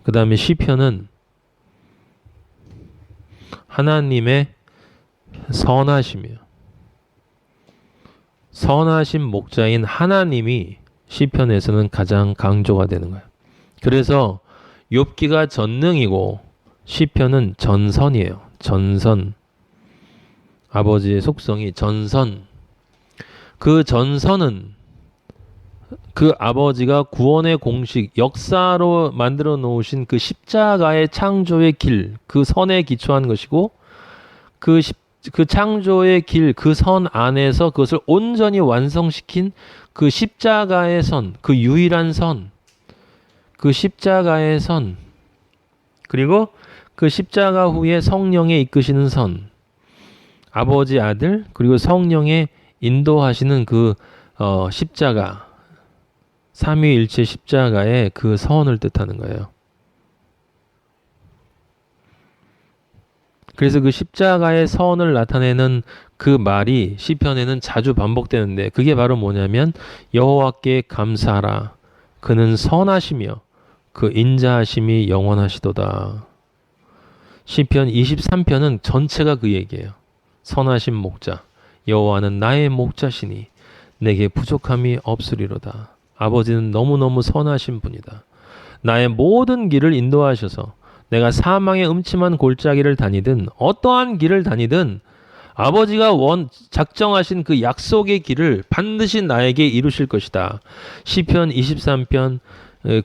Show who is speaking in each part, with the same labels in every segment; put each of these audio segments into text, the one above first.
Speaker 1: 그 다음에 시편은 하나님의 선하심이에요. 선하신 목자인 하나님이 시편에서는 가장 강조가 되는 거예요. 그래서 욥기가 전능이고 시편은 전선이에요. 전선. 아버지의 속성이 전선. 그 전선은 그 아버지가 구원의 공식, 역사로 만들어 놓으신 그 십자가의 창조의 길, 그 선에 기초한 것이고 그 창조의 길, 그 선 안에서 그것을 온전히 완성시킨 그 십자가의 선, 그 유일한 선, 그 십자가의 선, 그리고 그 십자가 후에 성령의 이끄시는 선, 아버지, 아들, 그리고 성령의 인도하시는 그 십자가, 삼위일체 십자가의 그 선을 뜻하는 거예요. 그래서 그 십자가의 선을 나타내는 그 말이 시편에는 자주 반복되는데 그게 바로 뭐냐면 여호와께 감사하라. 그는 선하시며 그 인자하심이 영원하시도다. 시편 23편은 전체가 그 얘기예요. 선하신 목자. 여호와는 나의 목자시니 내게 부족함이 없으리로다. 아버지는 너무너무 선하신 분이다. 나의 모든 길을 인도하셔서 내가 사망의 음침한 골짜기를 다니든 어떠한 길을 다니든 아버지가 작정하신 그 약속의 길을 반드시 나에게 이루실 것이다. 시편 23편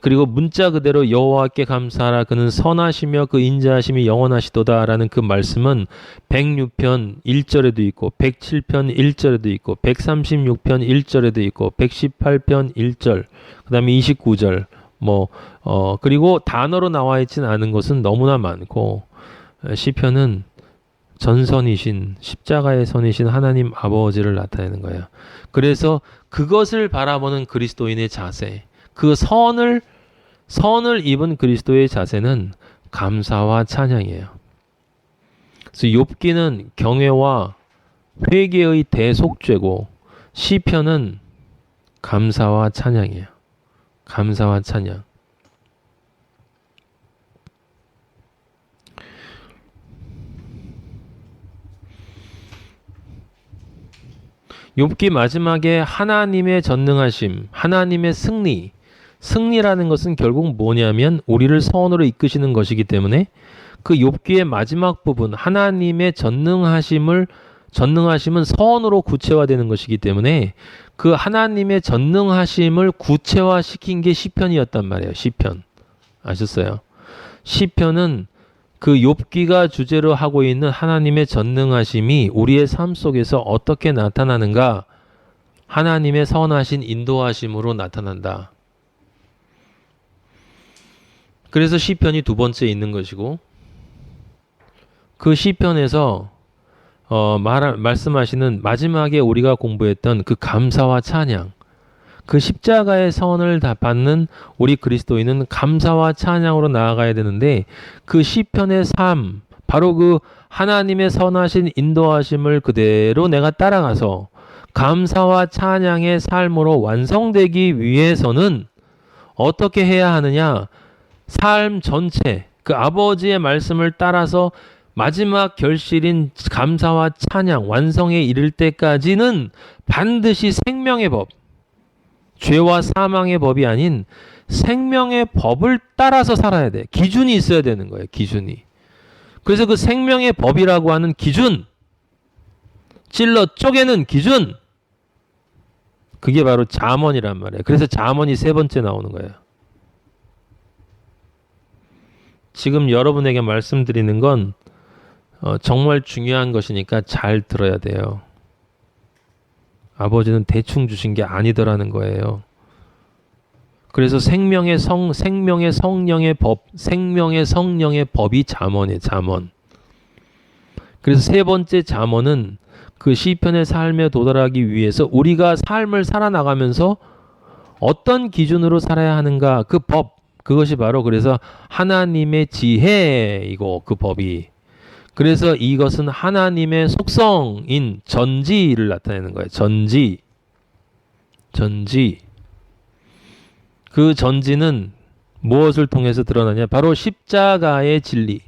Speaker 1: 그리고 문자 그대로 여호와께 감사하라. 그는 선하시며 그 인자하심이 영원하시도다 라는 그 말씀은 106편 1절에도 있고 107편 1절에도 있고 136편 1절에도 있고 118편 1절 그 다음에 29절 그리고 단어로 나와 있지는 않은 것은 너무나 많고 시편은 전선이신 십자가의 선이신 하나님 아버지를 나타내는 거예요. 그래서 그것을 바라보는 그리스도인의 자세, 그 선을 입은 그리스도의 자세는 감사와 찬양이에요. 그래서 욥기는 경외와 회개의 대속죄고 시편은 감사와 찬양이에요. 감사와 찬양. 욥기 마지막에 하나님의 전능하심, 하나님의 승리라는 것은 결국 뭐냐면 우리를 선으로 이끄시는 것이기 때문에 그 욥기의 마지막 부분 하나님의 전능하심은 선으로 구체화되는 것이기 때문에 그 하나님의 전능하심을 구체화시킨 게 시편이었단 말이에요. 시편. 아셨어요? 시편은 그 욥기가 주제로 하고 있는 하나님의 전능하심이 우리의 삶 속에서 어떻게 나타나는가? 하나님의 선하신 인도하심으로 나타난다. 그래서 시편이 두 번째 있는 것이고 그 시편에서 말씀하시는 마지막에 우리가 공부했던 그 감사와 찬양, 그 십자가의 선을 다 받는 우리 그리스도인은 감사와 찬양으로 나아가야 되는데 그 시편의 삶, 바로 그 하나님의 선하신 인도하심을 그대로 내가 따라가서 감사와 찬양의 삶으로 완성되기 위해서는 어떻게 해야 하느냐? 삶 전체, 그 아버지의 말씀을 따라서 마지막 결실인 감사와 찬양, 완성에 이를 때까지는 반드시 생명의 법, 죄와 사망의 법이 아닌 생명의 법을 따라서 살아야 돼. 기준이 있어야 되는 거예요. 기준이. 그래서 그 생명의 법이라고 하는 기준, 찔러 쪼개는 기준, 그게 바로 잠언이란 말이에요. 그래서 잠언이 세 번째 나오는 거예요. 지금 여러분에게 말씀드리는 건 정말 중요한 것이니까 잘 들어야 돼요. 아버지는 대충 주신 게 아니더라는 거예요. 그래서 생명의 성령의 법, 생명의 성령의 법이 잠언이에요. 잠언. 그래서 세 번째 잠언은 그 시편의 삶에 도달하기 위해서 우리가 삶을 살아나가면서 어떤 기준으로 살아야 하는가, 그 법, 그것이 바로 그래서 하나님의 지혜이고 그 법이. 그래서 이것은 하나님의 속성인 전지를 나타내는 거예요. 전지. 그 전지는 무엇을 통해서 드러나냐? 바로 십자가의 진리.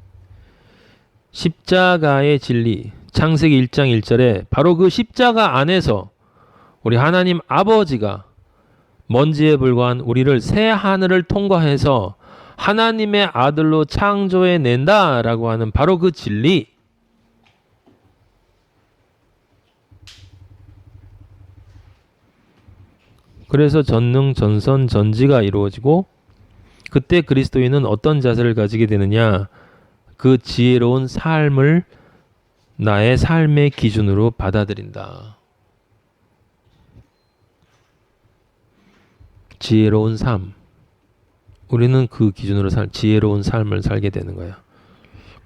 Speaker 1: 십자가의 진리. 창세기 1장 1절에 바로 그 십자가 안에서 우리 하나님 아버지가 먼지에 불과한 우리를 새 하늘을 통과해서 하나님의 아들로 창조해낸다라고 하는 바로 그 진리. 그래서 전능, 전선, 전지가 이루어지고 그때 그리스도인은 어떤 자세를 가지게 되느냐? 그 지혜로운 삶을 나의 삶의 기준으로 받아들인다. 지혜로운 삶. 우리는 그 기준으로 지혜로운 삶을 살게 되는 거야.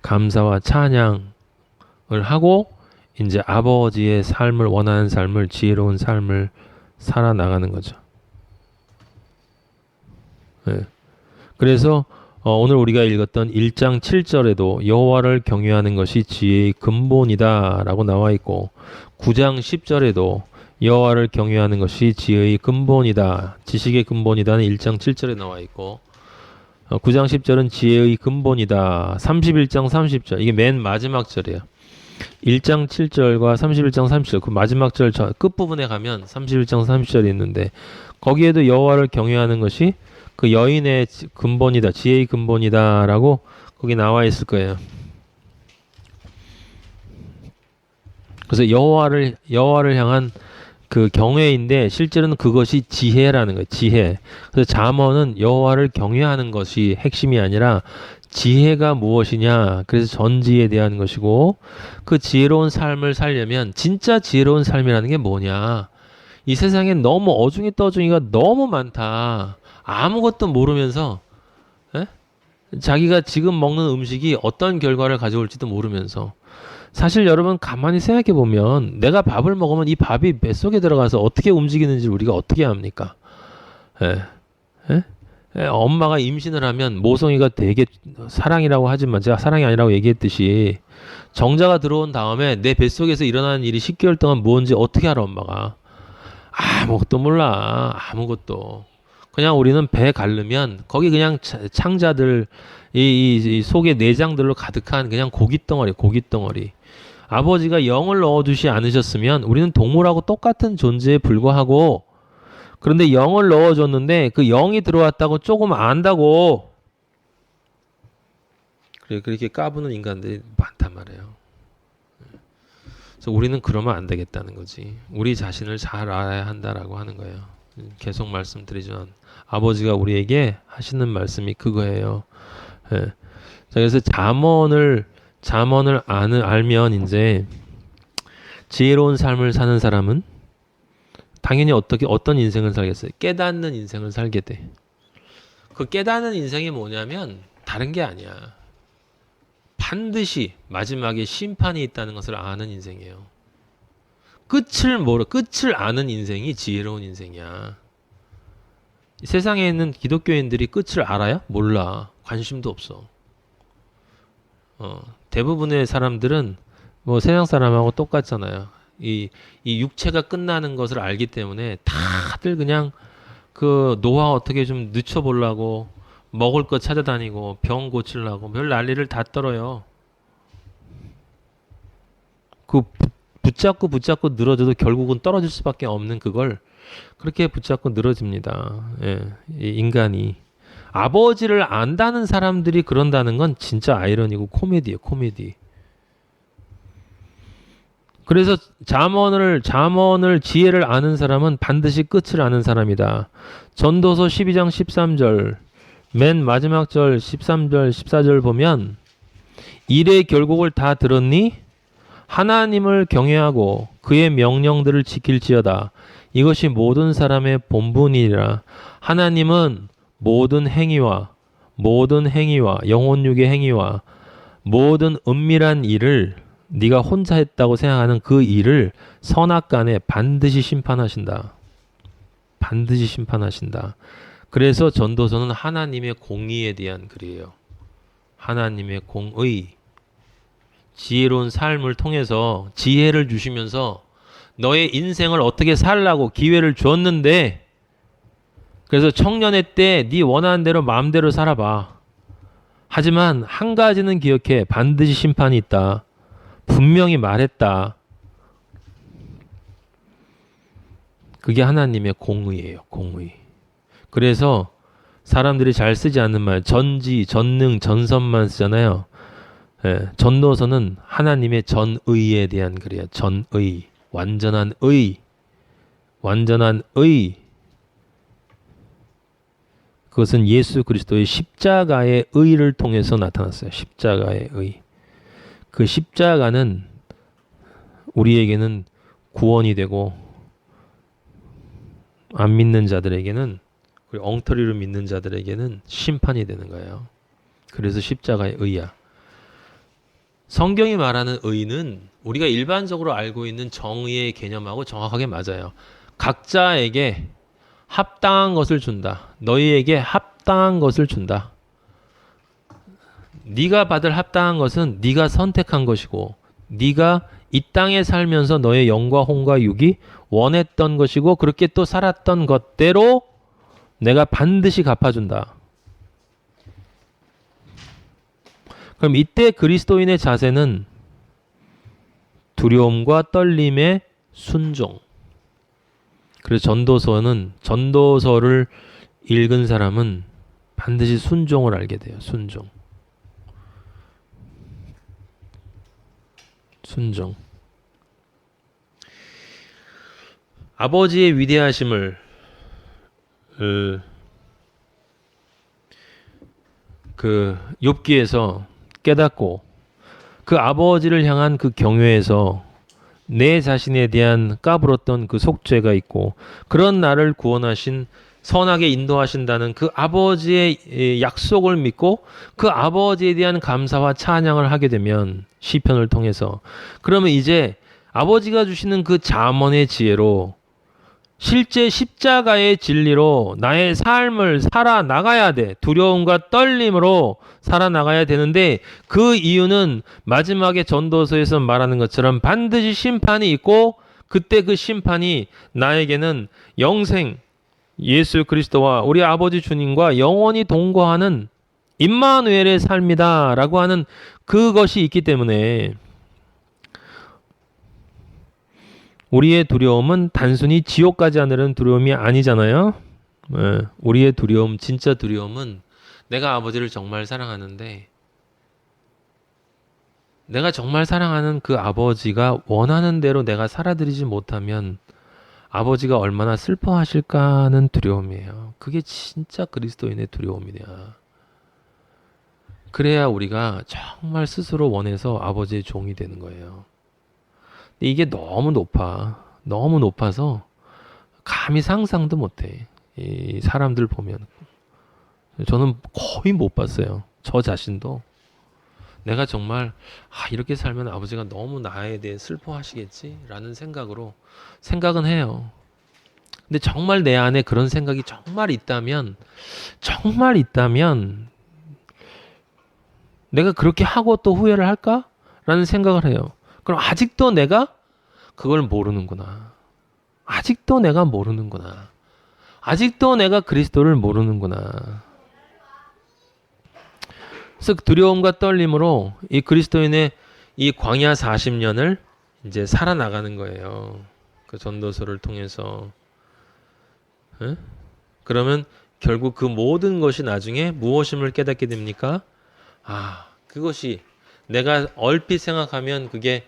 Speaker 1: 감사와 찬양을 하고 이제 아버지의 삶을 원하는 삶을 지혜로운 삶을 살아나가는 거죠. 네. 그래서 오늘 우리가 읽었던 1장 7절에도 여호와를 경외하는 것이 지혜의 근본이다 라고 나와 있고 9장 10절에도 여호와를 경외하는 것이 지혜의 근본이다, 지식의 근본이다는 1장 7절에 나와 있고 9장 10절은 지혜의 근본이다. 31장 30절 이게 맨 마지막 절이에요. 1장 7절과 31장 30절 그 마지막 절 끝부분에 가면 31장 30절이 있는데 거기에도 여호와를 경외하는 것이 그 여인의 근본이다, 지혜의 근본이다 라고 거기 나와 있을 거예요. 그래서 여호와를 향한 그 경외인데 실제로는 그것이 지혜라는 거예요. 지혜. 그래서 잠언은 여호와를 경외하는 것이 핵심이 아니라 지혜가 무엇이냐. 그래서 전지에 대한 것이고 그 지혜로운 삶을 살려면 진짜 지혜로운 삶이라는 게 뭐냐. 이 세상에 너무 어중이 떠중이가 너무 많다. 아무것도 모르면서 자기가 지금 먹는 음식이 어떤 결과를 가져올지도 모르면서 사실 여러분 가만히 생각해 보면 내가 밥을 먹으면 이 밥이 뱃속에 들어가서 어떻게 움직이는지 우리가 어떻게 합니까? 엄마가 임신을 하면 모성이가 되게 사랑이라고 하지만 제가 사랑이 아니라고 얘기했듯이 정자가 들어온 다음에 내 뱃속에서 일어나는 일이 10개월 동안 뭔지 어떻게 알아 엄마가? 아무것도 몰라. 아무것도. 그냥 우리는 배 가르면 거기 그냥 창자들 이 속에 내장들로 가득한 그냥 고깃덩어리. 아버지가 영을 넣어주지 않으셨으면 우리는 동물하고 똑같은 존재에 불과하고 그런데 영을 넣어줬는데 그 영이 들어왔다고 조금 안다고 그렇게 까부는 인간들이 많단 말이에요. 그래서 우리는 그러면 안 되겠다는 거지. 우리 자신을 잘 알아야 한다라고 하는 거예요. 계속 말씀드리지만 아버지가 우리에게 하시는 말씀이 그거예요. 예. 자, 그래서 잠언을 알면 이제 지혜로운 삶을 사는 사람은 당연히 어떤 인생을 살겠어요? 깨닫는 인생을 살게 돼. 그 깨닫는 인생이 뭐냐면 다른 게 아니야. 반드시 마지막에 심판이 있다는 것을 아는 인생이에요. 끝을 아는 인생이 지혜로운 인생이야. 세상에 있는 기독교인들이 끝을 알아요? 몰라. 관심도 없어. 대부분의 사람들은 뭐 세상 사람하고 똑같잖아요. 이 육체가 끝나는 것을 알기 때문에 다들 그냥 그 노화 어떻게 좀 늦춰보려고 먹을 거 찾아다니고 병 고치려고 별 난리를 다 떨어요. 그 붙잡고 늘어져도 결국은 떨어질 수밖에 없는 그걸 그렇게 붙잡고 늘어집니다. 예, 이 인간이. 아버지를 안다는 사람들이 그런다는 건 진짜 아이러니고 코미디예요. 코미디. 그래서 잠언을 지혜를 아는 사람은 반드시 끝을 아는 사람이다. 전도서 12장 13절 맨 마지막 절 13절 14절 보면 일의 결국을 다 들었니? 하나님을 경외하고 그의 명령들을 지킬지어다. 이것이 모든 사람의 본분이라. 하나님은 모든 행위와 영혼육의 행위와 모든 은밀한 일을 네가 혼자 했다고 생각하는 그 일을 선악간에 반드시 심판하신다. 반드시 심판하신다. 그래서 전도서는 하나님의 공의에 대한 글이에요. 하나님의 공의. 지혜로운 삶을 통해서 지혜를 주시면서 너의 인생을 어떻게 살라고 기회를 줬는데 그래서 청년의 때 네 원하는 대로 마음대로 살아봐. 하지만 한 가지는 기억해. 반드시 심판이 있다. 분명히 말했다. 그게 하나님의 공의예요. 공의. 그래서 사람들이 잘 쓰지 않는 말, 전지, 전능, 전선만 쓰잖아요. 예, 전도서는 하나님의 전의에 대한 글이에요. 전의, 완전한 의, 완전한 의. 그것은 예수 그리스도의 십자가의 의를 통해서 나타났어요. 십자가의 의. 그 십자가는 우리에게는 구원이 되고 안 믿는 자들에게는, 그리고 엉터리로 믿는 자들에게는 심판이 되는 거예요. 그래서 십자가의 의야. 성경이 말하는 의는 우리가 일반적으로 알고 있는 정의의 개념하고 정확하게 맞아요. 각자에게 합당한 것을 준다. 너희에게 합당한 것을 준다. 네가 받을 합당한 것은 네가 선택한 것이고, 네가 이 땅에 살면서 너의 영과 혼과 육이 원했던 것이고, 그렇게 또 살았던 것대로 내가 반드시 갚아준다. 그럼 이때 그리스도인의 자세는 두려움과 떨림의 순종. 그래서 전도서를 읽은 사람은 반드시 순종을 알게 돼요. 순종. 순종. 아버지의 위대하심을 그 욥기에서 깨닫고 그 아버지를 향한 그 경외에서 내 자신에 대한 까불었던 그 속죄가 있고, 그런 나를 구원하신, 선하게 인도하신다는 그 아버지의 약속을 믿고 그 아버지에 대한 감사와 찬양을 하게 되면, 시편을 통해서, 그러면 이제 아버지가 주시는 그 잠언의 지혜로 실제 십자가의 진리로 나의 삶을 살아나가야 돼. 두려움과 떨림으로 살아나가야 되는데, 그 이유는 마지막에 전도서에서 말하는 것처럼 반드시 심판이 있고, 그때 그 심판이 나에게는 영생, 예수 그리스도와 우리 아버지 주님과 영원히 동거하는 임마누엘의 삶이다 라고 하는 그것이 있기 때문에, 우리의 두려움은 단순히 지옥 가지 않으려는 두려움이 아니잖아요. 우리의 두려움, 진짜 두려움은 내가 아버지를 정말 사랑하는데, 내가 정말 사랑하는 그 아버지가 원하는 대로 내가 살아드리지 못하면 아버지가 얼마나 슬퍼하실까 하는 두려움이에요. 그게 진짜 그리스도인의 두려움이냐. 그래야 우리가 정말 스스로 원해서 아버지의 종이 되는 거예요. 근데 이게 너무 높아서 감히 상상도 못해. 이 사람들 보면 저는 거의 못 봤어요. 저 자신도 내가 정말 이렇게 살면 아버지가 너무 나에 대해 슬퍼하시겠지라는 생각은 해요. 근데 정말 내 안에 그런 생각이 정말 있다면 내가 그렇게 하고 또 후회를 할까라는 생각을 해요. 그럼 아직도 내가 그걸 모르는구나. 아직도 내가 모르는구나. 아직도 내가 그리스도를 모르는구나. 그래서 두려움과 떨림으로 이 그리스도인의 이 광야 40년을 이제 살아나가는 거예요. 그 전도서를 통해서. 에? 그러면 결국 그 모든 것이 나중에 무엇임을 깨닫게 됩니까? 그것이 내가 얼핏 생각하면 그게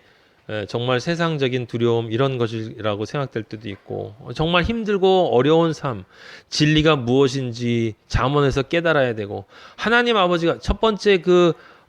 Speaker 1: 정말 세상적인 두려움 이런 것이라고 생각될 때도 있고, 정말 힘들고 어려운 삶, 진리가 무엇인지 잠언에서 깨달아야 되고, 하나님 아버지가 첫 번째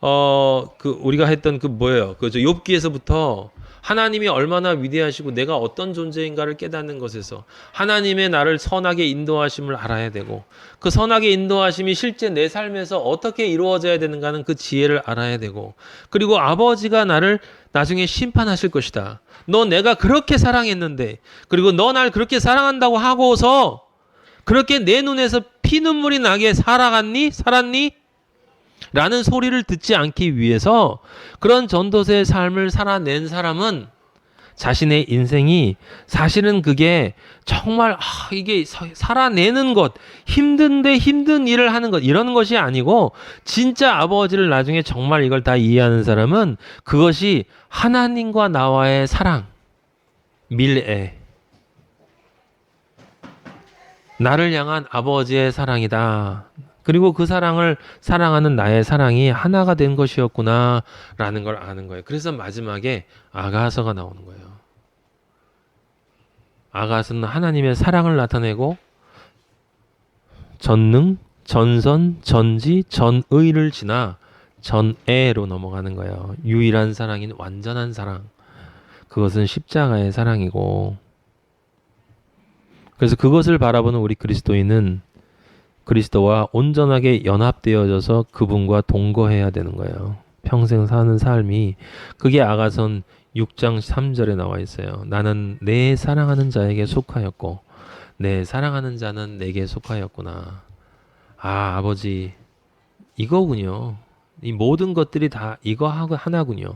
Speaker 1: 우리가 했던 뭐예요? 욥기에서부터 하나님이 얼마나 위대하시고 내가 어떤 존재인가를 깨닫는 것에서 하나님의 나를 선하게 인도하심을 알아야 되고, 그 선하게 인도하심이 실제 내 삶에서 어떻게 이루어져야 되는가는 그 지혜를 알아야 되고, 그리고 아버지가 나를 나중에 심판하실 것이다. 너 내가 그렇게 사랑했는데, 그리고 너 날 그렇게 사랑한다고 하고서 그렇게 내 눈에서 피눈물이 나게 살았니? 라는 소리를 듣지 않기 위해서 그런 전도서의 삶을 살아낸 사람은 자신의 인생이 사실은 그게 정말 이게 살아내는 것, 힘든데 힘든 일을 하는 것 이런 것이 아니고 진짜 아버지를 나중에 정말 이걸 다 이해하는 사람은 그것이 하나님과 나와의 사랑, 밀애, 나를 향한 아버지의 사랑이다. 그리고 그 사랑을 사랑하는 나의 사랑이 하나가 된 것이었구나라는 걸 아는 거예요. 그래서 마지막에 아가서가 나오는 거예요. 아가서는 하나님의 사랑을 나타내고 전능, 전선, 전지, 전의를 지나 전애로 넘어가는 거예요. 유일한 사랑인 완전한 사랑. 그것은 십자가의 사랑이고, 그래서 그것을 바라보는 우리 그리스도인은 그리스도와 온전하게 연합되어져서 그분과 동거해야 되는 거예요. 평생 사는 삶이. 그게 아가선 6장 3절에 나와 있어요. 나는 내 사랑하는 자에게 속하였고 내 사랑하는 자는 내게 속하였구나. 아버지, 이거군요. 이 모든 것들이 다 이거 하나군요.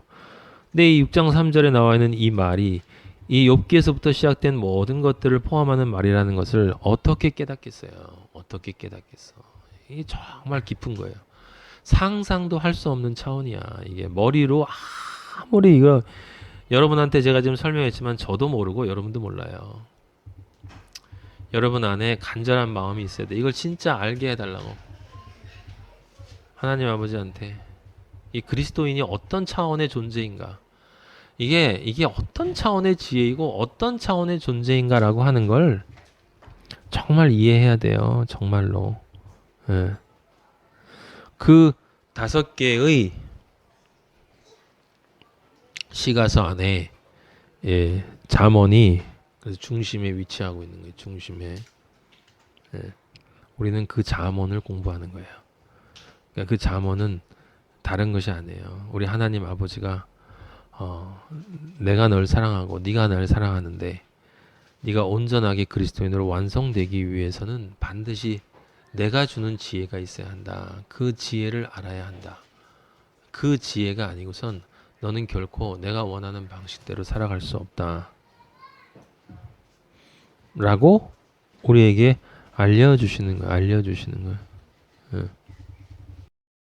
Speaker 1: 근데 이 6장 3절에 나와 있는 이 말이 이 욥기에서부터 시작된 모든 것들을 포함하는 말이라는 것을 어떻게 깨닫겠어요? 어떻게 깨닫겠어? 이게 정말 깊은 거예요. 상상도 할 수 없는 차원이야. 이게 머리로 아무리 이거 여러분한테 제가 지금 설명했지만 저도 모르고 여러분도 몰라요. 여러분 안에 간절한 마음이 있어야 돼. 이걸 진짜 알게 해달라고. 하나님 아버지한테 이 그리스도인이 어떤 차원의 존재인가? 이게 어떤 차원의 지혜이고 어떤 차원의 존재인가라고 하는 걸 정말 이해해야 돼요. 정말로. 예. 그 5개의 시가서 안에 잠언이 그래서 중심에 위치하고 있는 거예요. 중심에. 예. 우리는 그 잠언을 공부하는 거예요. 그러니까 그 잠언은 다른 것이 아니에요. 우리 하나님 아버지가 내가 널 사랑하고 네가 날 사랑하는데 네가 온전하게 그리스도인으로 완성되기 위해서는 반드시 내가 주는 지혜가 있어야 한다. 그 지혜를 알아야 한다. 그 지혜가 아니고선 너는 결코 내가 원하는 방식대로 살아갈 수 없다. 라고 우리에게 알려주시는 거예요.